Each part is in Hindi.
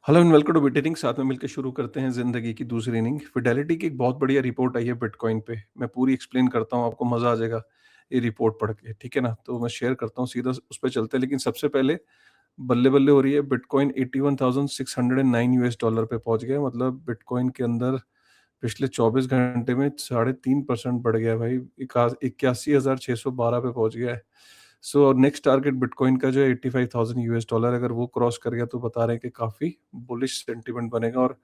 हेलो एंड वेलकम टू बिटेरिंग। साथ में मिलकर शुरू करते हैं ज़िंदगी की दूसरी इनिंग। फिडेलिटी की एक बहुत बढ़िया रिपोर्ट आई है बिटकॉइन पे। मैं पूरी एक्सप्लेन करता हूँ, आपको मज़ा आ जाएगा ये रिपोर्ट पढ़ के, ठीक है ना? तो मैं शेयर करता हूँ, सीधा उस पे चलते हैं। लेकिन सबसे पहले बल्ले-बल्ले हो रही है। बिटकॉइन 81,609 यूएस डॉलर पे पहुँच गया। मतलब बिटकॉइन के अंदर पिछले 24 घंटे में 3.5% बढ़ गया है भाई। 81,612 पे पहुँच गया है। सो नेक्स्ट टारगेट बिटकॉइन का जो है 85,000 यूएस डॉलर, अगर वो क्रॉस कर गया तो बता रहे हैं कि काफ़ी बुलिश सेंटीमेंट बनेगा। और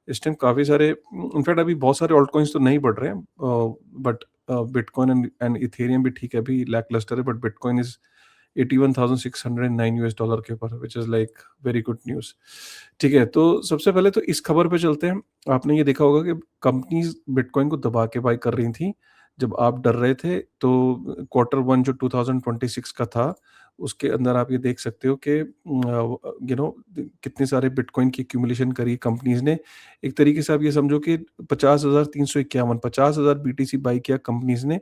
इस टाइम काफ़ी सारे, इनफैक्ट अभी बहुत सारे ऑल्ट कॉइन्स तो नहीं बढ़ रहे हैं, बट बिटकॉइन एंड इथेरियम भी ठीक है, अभी लैकलस्टर है, but bitcoin is 81,609 US dollar के ऊपर, which is like very good news. ठीक है, तो सबसे पहले तो इस खबर पे चलते हैं। आपने ये देखा होगा कि कंपनीज बिटकॉइन को दबा के बाय कर रही थी जब आप डर रहे थे। तो क्वार्टर वन जो 2026 का था, उसके अंदर आप ये देख सकते हो कि कितने सारे बिटकॉइन की एक्यूमुलेशन करी कंपनीज ने। एक तरीके से आप ये समझो कि 50,351 बीटीसी बाई किया कंपनीज ने।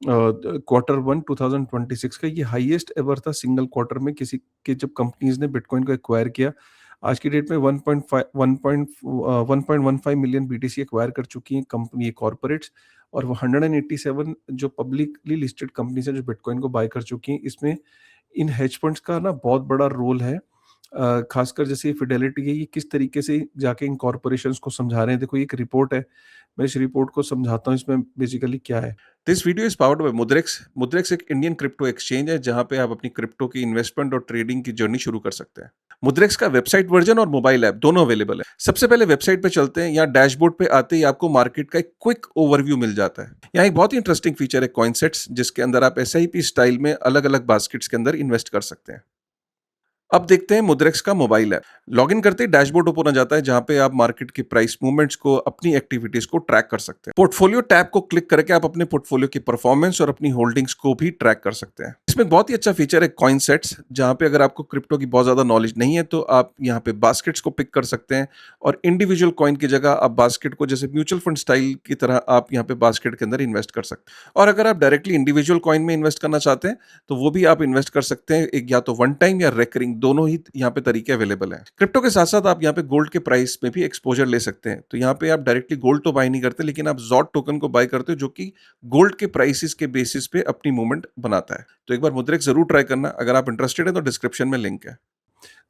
क्वार्टर वन 2026 का ये हाईएस्ट एवर था सिंगल क्वार्टर में किसी के, जब कंपनीज ने बिटकॉइन को एक्वायर किया। आज की डेट में 1.15 मिलियन बीटीसी एक्वायर कर चुकी हैं कंपनी कॉर्पोरेट्स। और वो 187 जो पब्लिकली लिस्टेड कंपनीज हैं जो बिटकॉइन को बाय कर चुकी हैं। इसमें इन हेज फंड्स का ना बहुत बड़ा रोल है। खासकर जैसे फिडेलिटी है, ये किस तरीके से जाके इन कॉर्पोरेशंस को समझा रहे हैं। देखो, ये एक रिपोर्ट है, मैं इस रिपोर्ट को समझाता हूँ इसमें बेसिकली क्या है। This video is powered by Mudrex. Mudrex एक इंडियन क्रिप्टो एक्सचेंज है जहां पे आप अपनी क्रिप्टो की इन्वेस्टमेंट और ट्रेडिंग की जर्नी शुरू कर सकते हैं। मुद्रेक्स का वेबसाइट वर्जन और मोबाइल ऐप दोनों अवेलेबल है। सबसे पहले वेबसाइट पे चलते हैं। यहाँ डैशबोर्ड पे आते ही आपको मार्केट का एक क्विक ओवरव्यू मिल जाता है। यहाँ एक बहुत ही इंटरेस्टिंग फीचर है कॉइनसेट्स, जिसके अंदर आप एसआईपी स्टाइल में अलग अलग बास्केट्स के अंदर इन्वेस्ट कर सकते हैं। अब देखते हैं मुद्रेक्स का मोबाइल ऐप। लॉगिन करते ही डैशबोर्ड ओपन हो जाता है जहां पे आप मार्केट की प्राइस मूवमेंट्स को, अपनी एक्टिविटीज को ट्रैक कर सकते हैं। पोर्टफोलियो टैब को क्लिक करके आप अपने पोर्टफोलियो की परफॉर्मेंस और अपनी होल्डिंग्स को भी ट्रैक कर सकते हैं। इसमें एक बहुत ही अच्छा फीचर है कॉइन सेट्स, जहां पे अगर आपको क्रिप्टो की बहुत ज्यादा नॉलेज नहीं है तो आप यहाँ पे बास्केट्स को पिक कर सकते हैं। और इंडिविजुअल कॉइन की जगह आप बास्केट को जैसे म्यूचुअल फंड स्टाइल की तरह आप यहाँ पे बास्केट के अंदर इन्वेस्ट कर सकते हैं। और अगर आप डायरेक्टली इंडिविजुअल कॉइन में इन्वेस्ट करना चाहते हैं तो वो भी आप इन्वेस्ट कर सकते हैं। एक या तो वन टाइम या रेकरिंग, दोनों ही यहाँ पे तरीके अवेलेबल हैं। क्रिप्टो के साथ साथ आप यहाँ पे गोल्ड के प्राइस में भी एक्सपोजर ले सकते हैं। तो यहाँ पे आप डायरेक्टली गोल्ड तो बाय नहीं करते, लेकिन आप जॉट टोकन को बाय करते हो जो कि गोल्ड के प्राइसेस के बेसिस पे अपनी मूवमेंट बनाता है। तो एक बार मुद्रिक जरूर ट्राई करना। अगर आप इंटरेस्टेड है तो डिस्क्रिप्शन में लिंक है।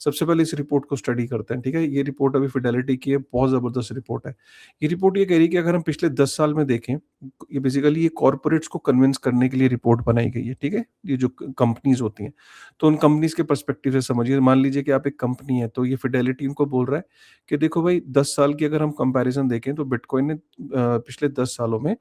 सबसे पहले इस रिपोर्ट को स्टडी करते हैं, ठीक है? ये रिपोर्ट अभी फिडेलिटी की है, बहुत ज़बरदस्त रिपोर्ट है। ये रिपोर्ट ये कह रही है कि अगर हम पिछले 10 साल में देखें, ये बेसिकली ये कॉर्पोरेट्स को कन्विंस करने के लिए रिपोर्ट बनाई गई है, ठीक है? ये जो कंपनीज़ होती हैं, तो उन कंपनीज़ के पर्सपेक्टिव से समझिए। मान लीजिए कि आप एक कंपनी है, तो ये फिडेलिटी उनको बोल रहा है कि देखो भाई, 10 साल की अगर हम कंपैरिज़न देखें तो बिटकॉइन ने पिछले 10 सालों में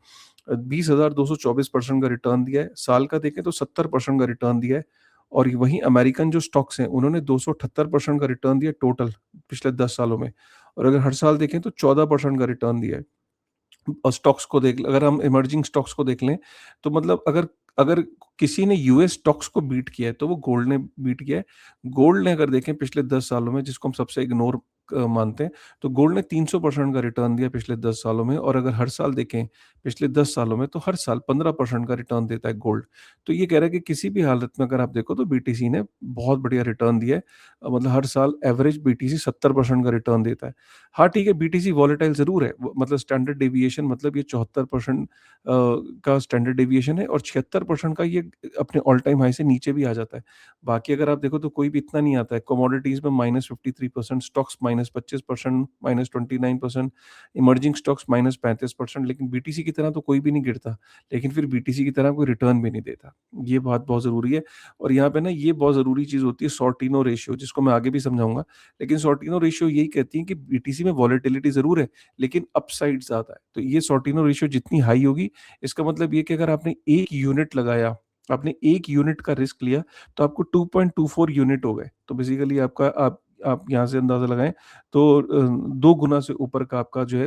20,224% का रिटर्न दिया है। साल का देखें तो 70% का रिटर्न दिया है। और वहीं अमेरिकन जो स्टॉक्स हैं, उन्होंने 278% का रिटर्न दिया टोटल पिछले 10 सालों में। और अगर हर साल देखें तो 14% का रिटर्न दिया है। और स्टॉक्स को देख, अगर हम इमर्जिंग स्टॉक्स को देख लें, तो मतलब अगर अगर किसी ने यूएस स्टॉक्स को बीट किया है तो वो गोल्ड ने बीट किया है। गोल्ड ने अगर देखें पिछले 10 सालों में, जिसको हम सबसे इग्नोर मानते हैं, तो गोल्ड ने 300% का रिटर्न दिया पिछले 10 सालों में। और अगर हर साल देखें पिछले 10 सालों में, तो हर साल 15% का रिटर्न देता है गोल्ड। तो ये कह रहा है कि किसी भी हालत में अगर आप देखो तो बीटीसी ने बहुत बढ़िया रिटर्न दिया है। मतलब हर साल एवरेज बीटीसी 70% का रिटर्न देता है। हाँ, ठीक है, बीटीसी वॉलेटाइल ज़रूर है। वो मतलब स्टैंडर्ड डेविएशन, मतलब ये 74% का स्टैंडर्ड डेविएशन है, और 76% का ये अपने ऑल टाइम हाई से नीचे भी आ जाता है। बाकी अगर आप देखो तो कोई भी इतना नहीं आता है। कमोडिटीज़ में -53%, स्टॉक्स -25%, -29%, इमर्जिंग स्टॉक्स -35%, लेकिन बीटीसी की तरह तो कोई भी नहीं गिरता, लेकिन फिर बीटीसी की तरह कोई रिटर्न भी नहीं देता। ये बात बहुत ज़रूरी है। और यहाँ पे ना ये बहुत ज़रूरी चीज़ होती है सॉर्टिनो रेशियो, जिसको मैं आगे भी समझाऊँगा। लेकिन सॉर्टिनो रेशियो यही कहती है कि बीटीसी में वॉलेटिलिटी ज़रूर है, लेकिन अपसाइड ज़्यादा है। तो ये सॉर्टिनो रेशियो जितनी हाई होगी, इसका मतलब ये कि अगर आपने 1 यूनिट लगाया, आपने 1 यूनिट का रिस्क लिया, तो आपको 2.24 यूनिट हो गए। तो बेसिकली आपका आप यहाँ से अंदाज़ा लगाएँ तो 2 गुना से ऊपर का आपका जो है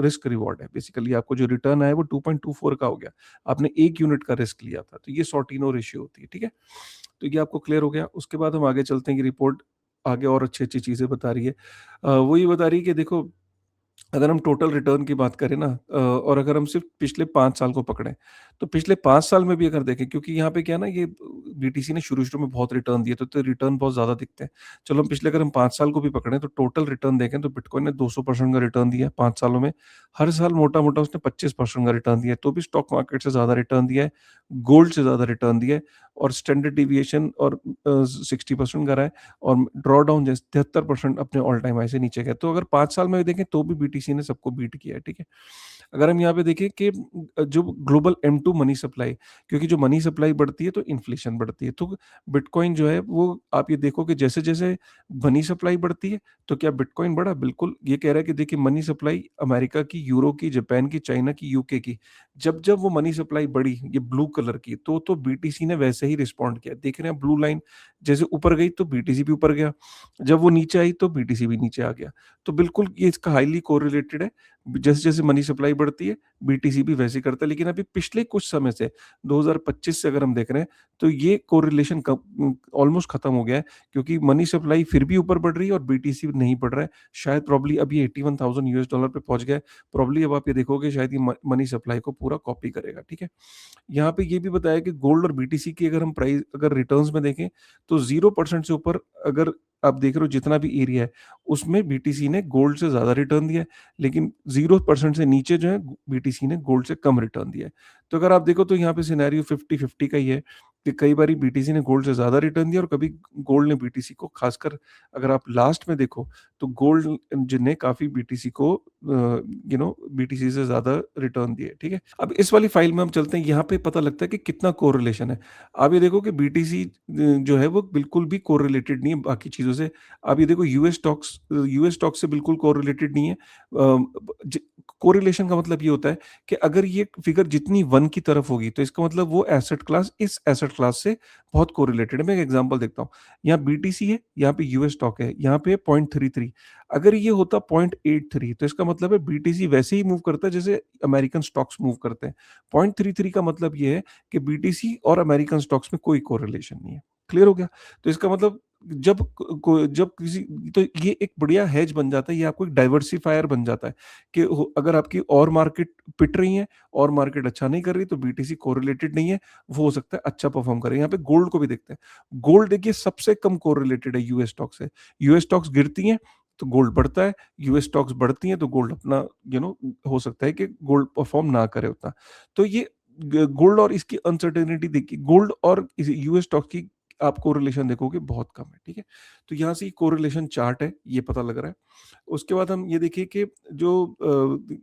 रिस्क रिवॉर्ड है। बेसिकली आपको जो रिटर्न आया वो 2.24 का हो गया। आपने 1 यूनिट का रिस्क लिया था। तो ये सॉर्टिनो रेशियो होती है, ठीक है? तो ये आपको क्लियर हो गया। उसके बाद हम आगे चलते हैं कि रिपोर्ट आगे और अच्छी-अच्छी चीज़ें बता रही है। वो ये बता रही है कि देखो, अगर हम टोटल रिटर्न की बात करें ना और अगर हम सिर्फ पिछले 5 साल को पकड़ें, तो पिछले 5 साल में भी अगर देखें, क्योंकि यहाँ पे क्या है ना, ये बीटीसी ने शुरू-शुरू में बहुत रिटर्न दिए, तो रिटर्न बहुत ज़्यादा दिखते हैं। चलो हम पिछले अगर हम 5 साल को भी पकड़ें, तो टोटल रिटर्न देखें तो बिटकॉइन ने 200% का रिटर्न दिया है 5 सालों में। हर साल मोटा-मोटा उसने 25% का रिटर्न दिया है, तो भी स्टॉक मार्केट से ज़्यादा रिटर्न दिया है, गोल्ड से ज़्यादा रिटर्न दिया है और स्टैंडर्ड डेविएशन और 60% का रहा है और ड्रॉडाउन जैसे 73% अपने ऑल टाइम हाई से नीचे गए। तो अगर 5 साल में देखें तो भी बीटीसी ने सबको बीट किया है, ठीक है? अगर हम यहाँ पे देखें कि जो ग्लोबल M2 मनी सप्लाई, क्योंकि जो मनी सप्लाई बढ़ती है तो इन्फ्लेशन बढ़ती है। तो बिटकॉइन जो है वो आप ये देखो कि जैसे-जैसे मनी सप्लाई बढ़ती है, तो क्या बिटकॉइन बढ़ा? बिल्कुल, ये कह रहा है कि देखिए मनी सप्लाई अमेरिका की, यूरो की, जापान की, चाइना की, यूके की, जब-जब वो मनी सप्लाई बढ़ी, ये ब्लू कलर की, तो बीटीसी ने वैसे ही रिस्पॉन्ड किया। देख रहे हैं ब्लू लाइन, जैसे ऊपर गई तो बीटीसी भी ऊपर गया, जब वो नीचे आई तो बीटीसी भी नीचे आ गया। तो बिल्कुल ये इसका हाइली कोरिलेटेड है। जैसे-जैसे मनी सप्लाई बढ़ती है, बीटीसी भी वैसे ही करता है। लेकिन अभी पिछले कुछ समय से 2025 से अगर हम देख रहे हैं, तो ये कोरिलेशन ऑलमोस्ट खत्म हो गया है, क्योंकि मनी सप्लाई फिर भी ऊपर बढ़ रही है और बीटीसी नहीं बढ़ रहा है। शायद प्रॉब्ली अब ये $81,000 पे पहुँच गया है। प्रॉब्ली अब आप ये देखोगे शायद ये म मनी सप्लाई को पूरा कॉपी करेगा, ठीक है? यहाँ पे ये भी बताया कि गोल्ड और बीटीसी की अगर हम प्राइस अगर रिटर्न्स में देखें, तो 0% से ऊपर अगर आप देख रहे हो जितना भी एरिया है, उसमें बीटीसी ने गोल्ड से ज़्यादा रिटर्न दिया है, लेकिन 0% से नीचे जो है बीटीसी ने गोल्ड से कम रिटर्न दिया है। तो अगर आप देखो तो यहाँ पे सिनेरियो 50-50 का ही है कि कई बारी बीटीसी ने गोल्ड से ज़्यादा रिटर्न दिया और कभी गोल्ड ने बीटीसी को, खासकर अगर आप लास्ट में देखो, तो गोल्ड ने काफ़ी बीटीसी को बीटीसी से ज़्यादा रिटर्न दिए, ठीक है? अब इस वाली फाइल में हम चलते हैं, यहाँ पे पता लगता है कि कितना कोरिलेशन है। आप ये देखो कि बीटीसी जो है वो बिल्कुल भी कोरिलेटेड नहीं है बाकी चीज़ों से। आप ये देखो यूएस स्टॉक्स से बिल्कुल कोरिलेटेड नहीं है। कोरिलेशन का मतलब ये होता है कि अगर ये फिगर जितनी 1 की तरफ होगी, तो इसका मतलब वो एसेट क्लास इस एसेट क्लास से बहुत कोरिलेटेड है। मैं एक एग्जांपल देखता हूँ। यहाँ बीटीसी है, यहाँ पे यूएस स्टॉक है, यहाँ पे 0.33। अगर ये होता 0.83, तो इसका मतलब है बीटीसी वैसे ही मूव करता है जैसे अमेरिकन स्टॉक्स मूव करते हैं। 0.33 का मतलब ये है कि बीटीसी और अमेरिकन स्टॉक्स में कोई कोरिलेशन नहीं है। क्लियर हो गया? तो इसका मतलब जब किसी, तो ये एक बढ़िया हेज बन जाता है, ये आपको एक डाइवर्सिफायर बन जाता है कि अगर आपकी और मार्केट पिट रही है और मार्केट अच्छा नहीं कर रही, तो बीटीसी कोरिलेटेड नहीं है, वो हो सकता है अच्छा परफॉर्म करे। यहाँ पे गोल्ड को भी देखते हैं। गोल्ड देखिए सबसे कम कोरिलेटेड है यूएस स्टॉक से। यूएस स्टॉक्स गिरती हैं तो गोल्ड बढ़ता है, यूएस स्टॉक्स बढ़ती हैं तो गोल्ड अपना हो सकता है कि गोल्ड परफॉर्म ना करे उतना। तो ये गोल्ड और इसकी अनसर्टेनिटी देखिए, गोल्ड और यूएस स्टॉक की आप कोरिलेशन देखोगे बहुत कम है, ठीक है? तो यहाँ से कोरिलेशन चार्ट है, ये पता लग रहा है। उसके बाद हम ये देखिए कि जो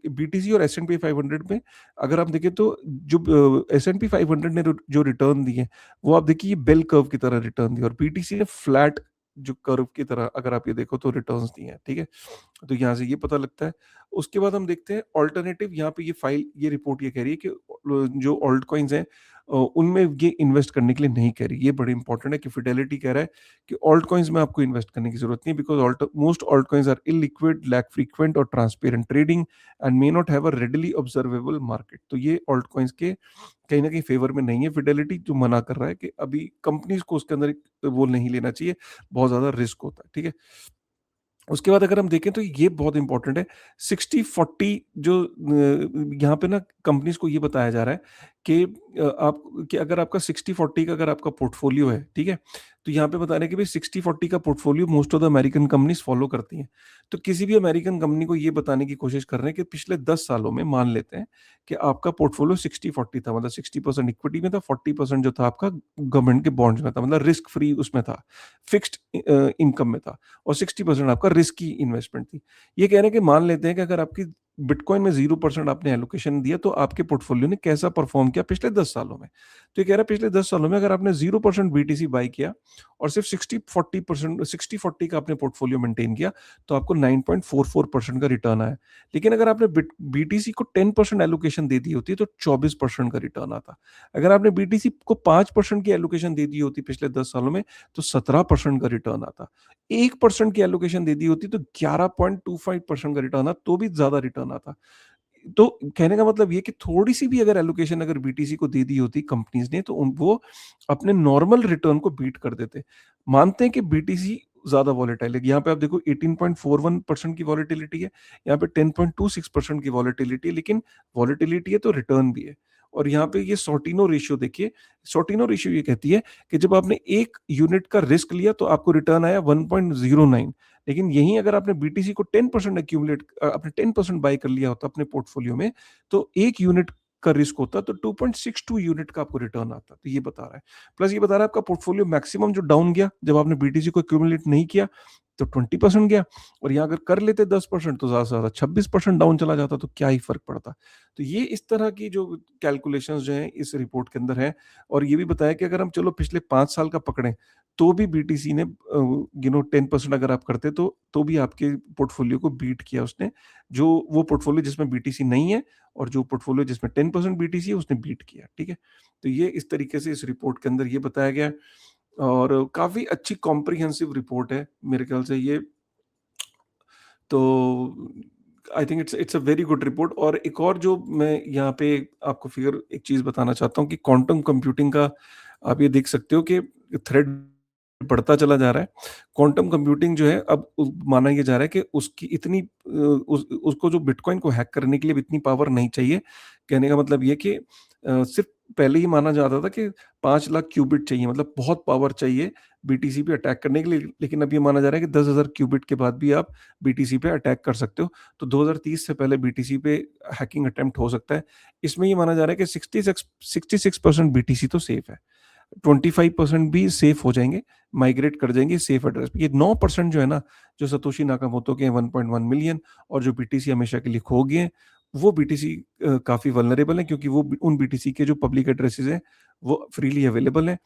बीटीसी और एस एंड पी 500 में अगर आप देखें, तो जो एस एंड पी 500 ने जो रिटर्न दिए, वो आप देखिए बेल कर्व की तरह रिटर्न दिए और बीटीसी ने फ्लैट जो कर्व की तरह, अगर आप ये देखो तो रिटर्न्स दिए हैं, ठीक है? तो यहाँ से ये पता लगता है। उसके बाद हम देखते हैं अल्टरनेटिव, यहाँ पे ये रिपोर्ट ये कह रही है कि जो ऑल्ट कॉइन्स हैं उनमें ये इन्वेस्ट करने के लिए नहीं कह रही। ये बड़ी इंपॉर्टेंट है कि फिडेलिटी कह रहा है कि ऑल्ट कॉइन्स में आपको इन्वेस्ट करने की जरूरत नहीं है, because alt most alt coins are illiquid, lack frequent और transparent trading and may not have a readily observable market. तो ये ऑल्ट कॉइन्स के कहीं न कहीं फेवर में नहीं है। फिडेलिटी जो मना कर रहा है कि अभी कंपनीज़ को उसके अंदर वो नहीं लेना चाहिए, बहुत ज़्यादा रिस्क होता है, ठीक है? उसके बाद अगर हम देखें तो ये बहुत इंपॉर्टेंट है, 60-40 जो यहाँ पे ना कंपनीज़ को ये बताया जा रहा है कि आप कि अगर आपका 60-40 का अगर आपका पोर्टफोलियो है, ठीक है? तो यहाँ पे बता रहे हैं कि भई 60-40 का portfolio most of the American companies follow करती हैं। तो किसी भी अमेरिकन कंपनी को ये बताने की कोशिश कर रहे हैं कि पिछले 10 सालों में मान लेते हैं कि आपका पोर्टफोलियो 60-40 था, मतलब 60% इक्विटी में था, 40% जो था आपका गवर्नमेंट के बॉन्ड्स में था, मतलब रिस्क फ्री उसमें था, फिक्स्ड इनकम में था। और 60% आपका रिस्की इन्वेस्टमेंट थी। ये कह रहे हैं कि मान लेते हैं कि अगर आपकी बिटकॉइन में 0% आपने एलोकेशन दिया, तो आपके पोर्टफोलियो ने कैसा परफॉर्म किया पिछले 10 सालों में। तो ये कह रहा है पिछले 10 सालों में अगर आपने 0% बीटीसी बाय किया और सिर्फ 60-40 का आपने पोर्टफोलियो मेंटेन किया, तो आपको 9.44% का रिटर्न आया। लेकिन अगर आपने बीटीसी को 10% एलोकेशन दे दी होती, तो 24% का रिटर्न आता। अगर आपने बीटीसी को 5% की एलोकेशन दे दी होती पिछले 10 सालों में, तो 17% का रिटर्न आता। 1% की एलोकेशन दे दी होती तो 11.25% का रिटर्न आता, तो भी ज़्यादा रिटर्न आता। तो कहने का मतलब ये कि थोड़ी-सी भी अगर एलोकेशन अगर बीटीसी को दे दी होती कंपनीज़ ने, तो वो अपने नॉर्मल रिटर्न को बीट कर देते। मानते हैं कि बीटीसी ज़्यादा वॉलेटाइल है। यहाँ पे आप देखो 18.41% की वॉलेटिलिटी है, यहाँ पे 10.26% की वॉलेटिलिटी है, लेकिन वॉलेटिलिटी है तो रिटर्न भी है। और यहाँ पे ये सॉर्टिनो रेशियो देखिए, सॉर्टिनो रेशियो ये कहती है कि जब आपने 1 यूनिट का रिस्क लिया तो आपको रिटर्न आया 1.09, लेकिन यहीं अगर आपने बीटीसी को 10% आपने 10% बाय कर लिया होता अपने पोर्टफोलियो में, तो 1 यूनिट का रिस्क होता तो 2.62 यूनिट का आपको रिटर्न आता। तो ये बता रहा है। प्लस ये बता रहा है आपका पोर्टफोलियो मैक्सिमम जो डाउन गया जब आपने बीटीसी को एक्यूमुलेट नहीं किया तो 20% गया, और यहाँ अगर कर लेते 10% तो ज़्यादा से ज़्यादा 26% डाउन चला जाता, तो क्या ही फ़र्क पड़ता। तो ये इस तरह की जो कैलकुलेशंस जो हैं इस रिपोर्ट के अंदर हैं, और ये भी बताया कि अगर हम चलो पिछले 5 साल का पकड़ें, तो भी बीटीसी ने 10% अगर आप करते तो भी आपके पोर्टफोलियो को बीट किया उसने। जो वो पोर्टफोलियो जिसमें बीटीसी नहीं है और जो पोर्टफोलियो जिसमें 10% बीटीसी है उसने बीट किया, ठीक है? तो ये इस तरीके से इस रिपोर्ट के अंदर ये बताया गया है, और काफ़ी अच्छी कॉम्प्रिहेंसिव रिपोर्ट है मेरे ख्याल से ये। तो I think it's a very good report. और एक और जो मैं यहाँ पे आपको फिगर एक चीज़ बताना चाहता हूँ कि क्वांटम कंप्यूटिंग का आप ये देख सकते हो कि थ्रेड बढ़ता चला जा रहा है। क्वांटम कंप्यूटिंग जो है अब माना ये जा रहा है कि उसकी इतनी उसको जो बिटकॉइन को हैक करने के लिए अब इतनी पावर नहीं चाहिए। कहने का मतलब ये कि सिर्फ पहले ही माना जाता था कि 5 लाख क्यूबिट चाहिए, मतलब बहुत पावर चाहिए बीटीसी पे अटैक करने के लिए, लेकिन अब ये माना जा रहा है कि 10,000 क्यूबिट के बाद भी आप बीटीसी पे अटैक कर सकते हो। तो 2030 से पहले बीटीसी पे हैकिंग अटेम्प्ट हो सकता है। इसमें ये माना जा रहा है कि 66% बीटीसी तो सेफ है। 25% भी सेफ हो जाएँगे, माइग्रेट कर जाएँगे सेफ एड्रेस पे। ये 9% जो है ना, जो सतोशी नाकामोटो के 1.1 मिलियन और जो बीटीसी हमेशा के लिए खो गए हैं, वो बीटीसी काफ़ी वल्नरेबल हैं, क्योंकि वो उन बीटीसी के जो पब्लिक एड्रेसेस हैं, वो फ्रीली अवेलेबल हैं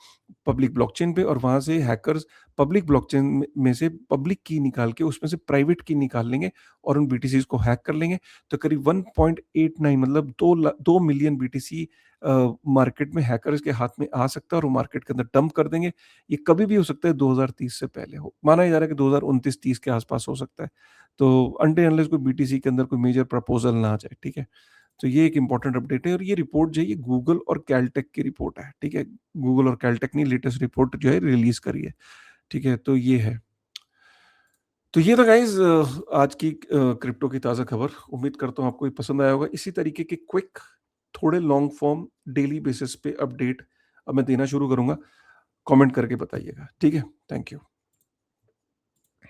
पब्लिक ब्लॉकचेन पे, और वहाँ से हैकर्स पब्लिक ब्लॉकचेन में से पब्लिक की निकाल के उसमें से प्राइवेट की निकाल लेंगे और उन बीटीसीज़ को हैक कर लेंगे। तो करीब 1.89 मतलब 2 मिलियन बीटीसी मार्केट में हैकर्स के हाथ में आ सकता है और वो मार्केट के अंदर डंप कर देंगे। ये कभी भी हो सकता है 2030 से पहले हो। माना जा रहा है कि 2029-30 के आस-पास हो सकता है। तो अनटिल अनलेस कोई बीटीसी के अंदर कोई मेजर प्रपोज़ल ना आ जाए, ठीक है? तो ये एक इम्पोर्टेंट अपडेट है, और ये रिपोर्ट जो है ये गूगल और कैलटेक की रिपोर्ट है, ठीक है? गूगल और कैलटेक ने लेटेस्ट रिपोर्ट जो है रिलीज़ करी है, ठीक है? तो ये है। तो ये था गाइज़ आज की क्रिप्टो की ताज़ा खबर। उम्मीद करता हूँ आपको ये पसंद आया होगा। इसी तरीके के क्विक, थोड़े लॉन्ग फॉर्म, डेली बेसिस पे अपडेट अब मैं देना शुरू करूँगा। कमेंट करके बताइएगा, ठीक है? Thank you.